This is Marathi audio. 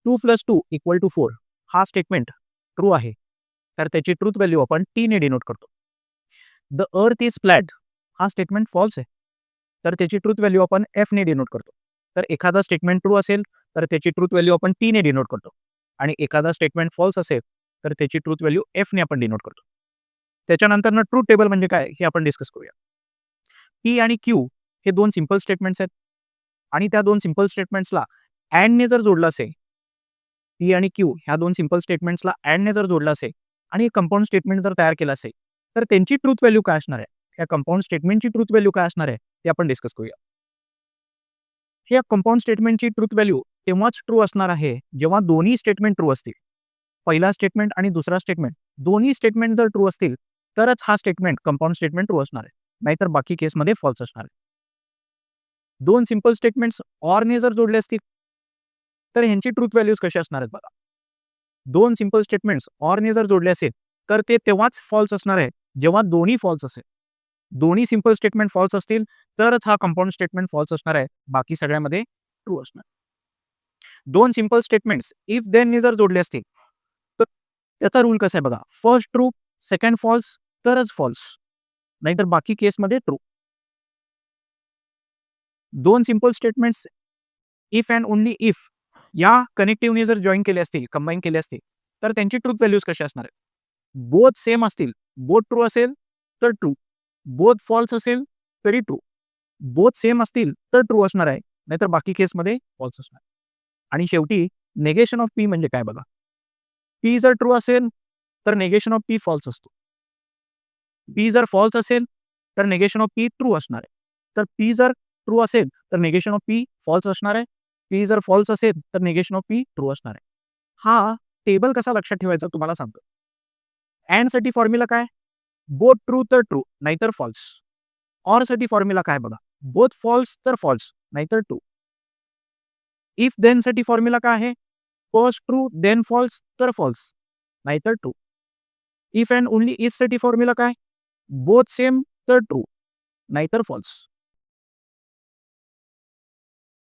2 + 2 = 4 हा स्टेटमेंट ट्रू आहे, तर त्याची ट्रूथ व्हॅल्यू आपण टी ने डिनोट करतो. द अर्थ इज फ्लॅट हा स्टेटमेंट फॉल्स आहे, तर त्याची ट्रूथ व्हॅल्यू आपण एफ ने डिनोट करतो. तर एखादा स्टेटमेंट ट्रू असेल तर त्याची ट्रूथ व्हॅल्यू आपण टी ने डिनोट करतो आणि एखादा स्टेटमेंट फॉल्स असेल तर त्याची ट्रूथ व्हॅल्यू एफ ने आपण डिनोट करतो. त्याच्यानंतर ट्रूथ टेबल म्हणजे काय हे आपण डिस्कस करूया. पी आणि क्यू हे दोन सिंपल स्टेटमेंट्स आहेत आणि त्या दोन सिंपल स्टेटमेंट्सला अँडने जर जोडलं असेल, पी आणि क्यू ह्या दोन सिंपल स्टेटमेंट्सला अँडने जर जोडलं असेल आणि एक कंपाऊंड स्टेटमेंट जर तयार केलं असेल तर त्यांची ट्रूथ व्हॅल्यू काय असणार आहे, या कंपाऊंड स्टेटमेंटची ट्रूथ व्हॅल्यू काय असणार आहे ते आपण डिस्कस करूया. या कंपाऊंड स्टेटमेंटची ट्रूथ व्हॅल्यू तेव्हाच ट्रू असणार आहे जेव्हा दोन्ही स्टेटमेंट ट्रू असतील. पहिला स्टेटमेंट आणि दुसरा स्टेटमेंट दोन्ही स्टेटमेंट जर ट्रू असतील तरच हा स्टेटमेंट कंपाऊंड स्टेटमेंट ट्रू असणार आहे, नाहीतर बाकी केसमध्ये फॉल्स असणार आहे. दोन सिंपल स्टेटमेंट्स ऑरने जर जोडले असतील तर ह्यांची ट्रूथ व्हॅल्यूज कशी असणार आहेत बघा. दोन सिंपल स्टेटमेंट्स ऑरने जर जोडले असेल तर ते तेव्हाच फॉल्स असणार आहे जेव्हा दोन्ही फॉल्स असेल. दोन्ही सिंपल स्टेटमेंट फॉल्स असतील तरच हा कंपाऊंड स्टेटमेंट फॉल्स असणार आहे, बाकी सगळ्यामध्ये ट्रू असणार. दोन सिंपल स्टेटमेंट्स इफ देन जर जोडले असतील तर त्याचा रूल कसा आहे बघा. फर्स्ट ट्रू सेकंड फॉल्स तरच फॉल्स, नाहीतर बाकी केसमध्ये ट्रू. दोन simple statements if and only if या कनेक्टिव्हने जर जॉईन केले असतील, कंबाईन केले असतील तर त्यांची ट्रूथ व्हॅल्यूज कशी असणार आहे. बोथ सेम असतील, बोथ ट्रू असेल तर ट्रू, बोथ फॉल्स असेल तरी ट्रू. बोथ सेम असतील तर ट्रू असणार आहे, नाहीतर बाकी केसमध्ये फॉल्स असणार. आणि शेवटी नेगेशन ऑफ पी म्हणजे काय बघा. पी जर ट्रू असेल तर नेगेशन ऑफ पी फॉल्स असतो. पी जर फॉल्स असेल तर नेगेशन ऑफ पी ट्रू असणार आहे. तर पी जर ट्रू असेल तर नेगेशन ऑफ पी फॉल्स असणार आहे. पी जर फॉल्स असेल तर नेगेशन ऑफ पी ट्रू असणार आहे. हा टेबल कसा लक्षात ठेवायचा तुम्हाला सांगतो. अँड साठी फॉर्म्युला काय, बोथ ट्रू तर ट्रू नाहीतर फॉल्स. ऑर साठी फॉर्म्युला काय बघा, बोथ फॉल्स तर फॉल्स नाहीतर ट्रू. इफ देन साठी फॉर्म्युला काय आहे, फर्स्ट ट्रू देन फॉल्स तर फॉल्स नाहीतर true. If and only if साठी फॉर्म्युला काय, बोथ सेम तर ट्रू नाहीतर फॉल्स.